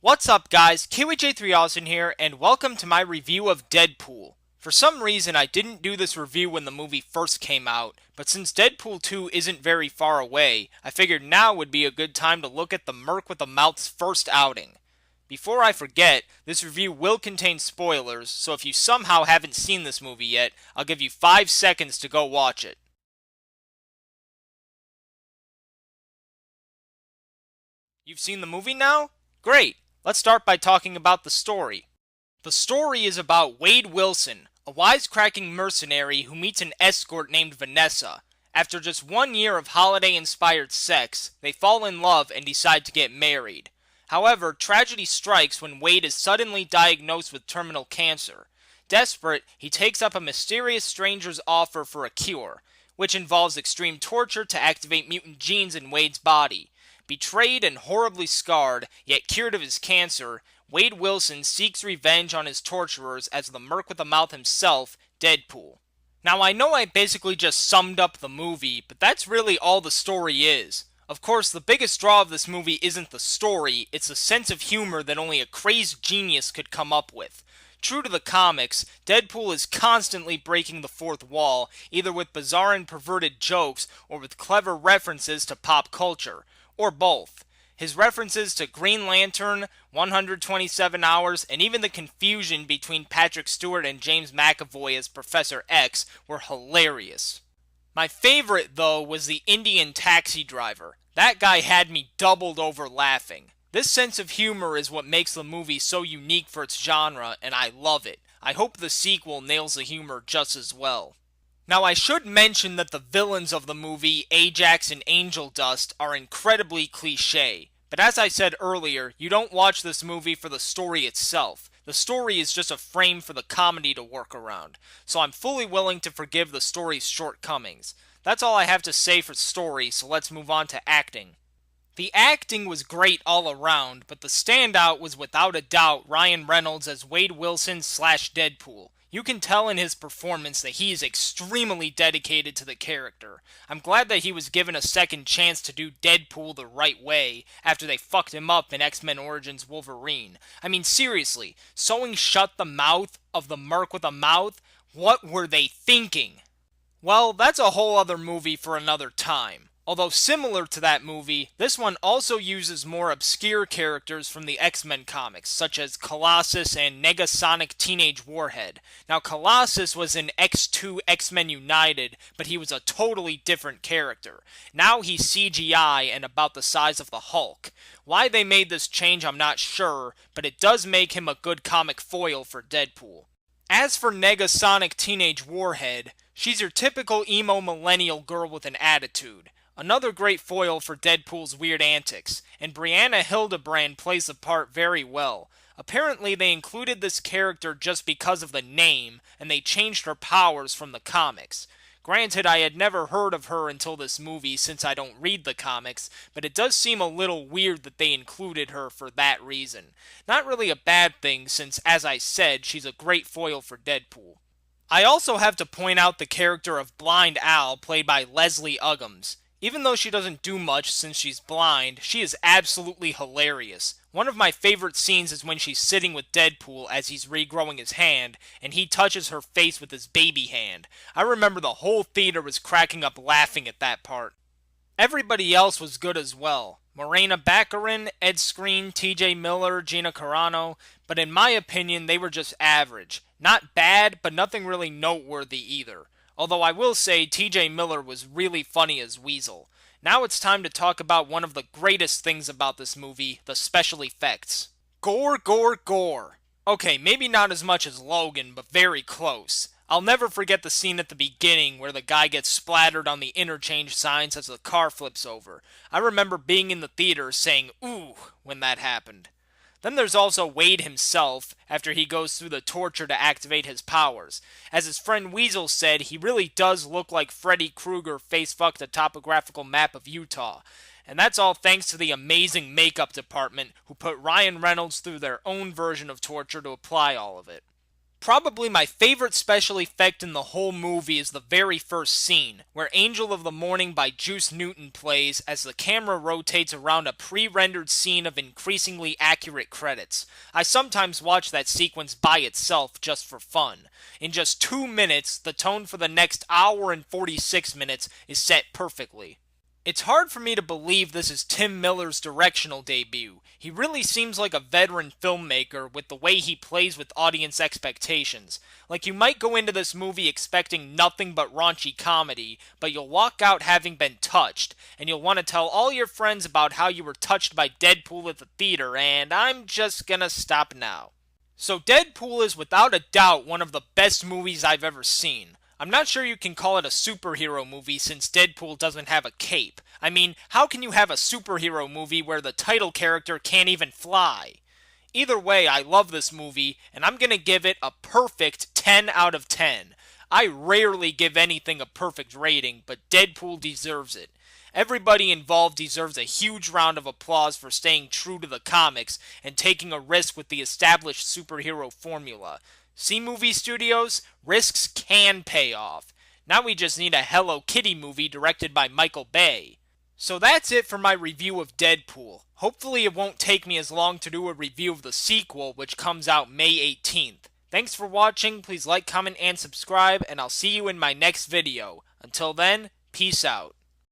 What's up guys, KWJ3 Austin here, and welcome to my review of Deadpool. For some reason I didn't do this review when the movie first came out, but since Deadpool 2 isn't very far away, I figured now would be a good time to look at the Merc with a Mouth's first outing. Before I forget, this review will contain spoilers, so if you somehow haven't seen this movie yet, I'll give you 5 seconds to go watch it. You've seen the movie now? Great! Let's start by talking about the story. The story is about Wade Wilson, a wisecracking mercenary who meets an escort named Vanessa. After just 1 year of holiday-inspired sex, they fall in love and decide to get married. However, tragedy strikes when Wade is suddenly diagnosed with terminal cancer. Desperate, he takes up a mysterious stranger's offer for a cure, which involves extreme torture to activate mutant genes in Wade's body. Betrayed and horribly scarred, yet cured of his cancer, Wade Wilson seeks revenge on his torturers as the Merc with a Mouth himself, Deadpool. Now I know I basically just summed up the movie, but that's really all the story is. Of course, the biggest draw of this movie isn't the story, it's the sense of humor that only a crazed genius could come up with. True to the comics, Deadpool is constantly breaking the fourth wall, either with bizarre and perverted jokes or with clever references to pop culture. Or both. His references to Green Lantern, 127 Hours, and even the confusion between Patrick Stewart and James McAvoy as Professor X were hilarious. My favorite, though, was the Indian taxi driver. That guy had me doubled over laughing. This sense of humor is what makes the movie so unique for its genre, and I love it. I hope the sequel nails the humor just as well. Now I should mention that the villains of the movie, Ajax and Angel Dust, are incredibly cliché. But as I said earlier, you don't watch this movie for the story itself. The story is just a frame for the comedy to work around. So I'm fully willing to forgive the story's shortcomings. That's all I have to say for story, so let's move on to acting. The acting was great all around, but the standout was without a doubt Ryan Reynolds as Wade Wilson / Deadpool. You can tell in his performance that he is extremely dedicated to the character. I'm glad that he was given a second chance to do Deadpool the right way after they fucked him up in X-Men Origins Wolverine. I mean seriously, sewing shut the mouth of the Merc with a Mouth? What were they thinking? Well, that's a whole other movie for another time. Although similar to that movie, this one also uses more obscure characters from the X-Men comics, such as Colossus and Negasonic Teenage Warhead. Now Colossus was in X2 X-Men United, but he was a totally different character. Now he's CGI and about the size of the Hulk. Why they made this change I'm not sure, but it does make him a good comic foil for Deadpool. As for Negasonic Teenage Warhead, she's your typical emo millennial girl with an attitude. Another great foil for Deadpool's weird antics, and Brianna Hildebrand plays the part very well. Apparently they included this character just because of the name, and they changed her powers from the comics. Granted, I had never heard of her until this movie since I don't read the comics, but it does seem a little weird that they included her for that reason. Not really a bad thing since, as I said, she's a great foil for Deadpool. I also have to point out the character of Blind Al, played by Leslie Uggams. Even though she doesn't do much since she's blind, she is absolutely hilarious. One of my favorite scenes is when she's sitting with Deadpool as he's regrowing his hand, and he touches her face with his baby hand. I remember the whole theater was cracking up laughing at that part. Everybody else was good as well. Morena Baccarin, Ed Skrein, TJ Miller, Gina Carano, but in my opinion they were just average. Not bad, but nothing really noteworthy either. Although I will say TJ Miller was really funny as Weasel. Now it's time to talk about one of the greatest things about this movie, the special effects. Gore, gore, gore. Okay, maybe not as much as Logan, but very close. I'll never forget the scene at the beginning where the guy gets splattered on the interchange signs as the car flips over. I remember being in the theater saying, "Ooh," when that happened. Then there's also Wade himself, after he goes through the torture to activate his powers. As his friend Weasel said, he really does look like Freddy Krueger face-fucked a topographical map of Utah. And that's all thanks to the amazing makeup department, who put Ryan Reynolds through their own version of torture to apply all of it. Probably my favorite special effect in the whole movie is the very first scene, where Angel of the Morning by Juice Newton plays as the camera rotates around a pre-rendered scene of increasingly accurate credits. I sometimes watch that sequence by itself just for fun. In just 2 minutes, the tone for the next hour and 46 minutes is set perfectly. It's hard for me to believe this is Tim Miller's directional debut. He really seems like a veteran filmmaker with the way he plays with audience expectations. Like you might go into this movie expecting nothing but raunchy comedy, but you'll walk out having been touched, and you'll want to tell all your friends about how you were touched by Deadpool at the theater, and I'm just gonna stop now. So Deadpool is without a doubt one of the best movies I've ever seen. I'm not sure you can call it a superhero movie since Deadpool doesn't have a cape. I mean, how can you have a superhero movie where the title character can't even fly? Either way, I love this movie, and I'm gonna give it a perfect 10 out of 10. I rarely give anything a perfect rating, but Deadpool deserves it. Everybody involved deserves a huge round of applause for staying true to the comics and taking a risk with the established superhero formula. See, movie studios? Risks can pay off. Now we just need a Hello Kitty movie directed by Michael Bay. So that's it for my review of Deadpool. Hopefully it won't take me as long to do a review of the sequel, which comes out May 18th. Thanks for watching, please like, comment, and subscribe, and I'll see you in my next video. Until then, peace out.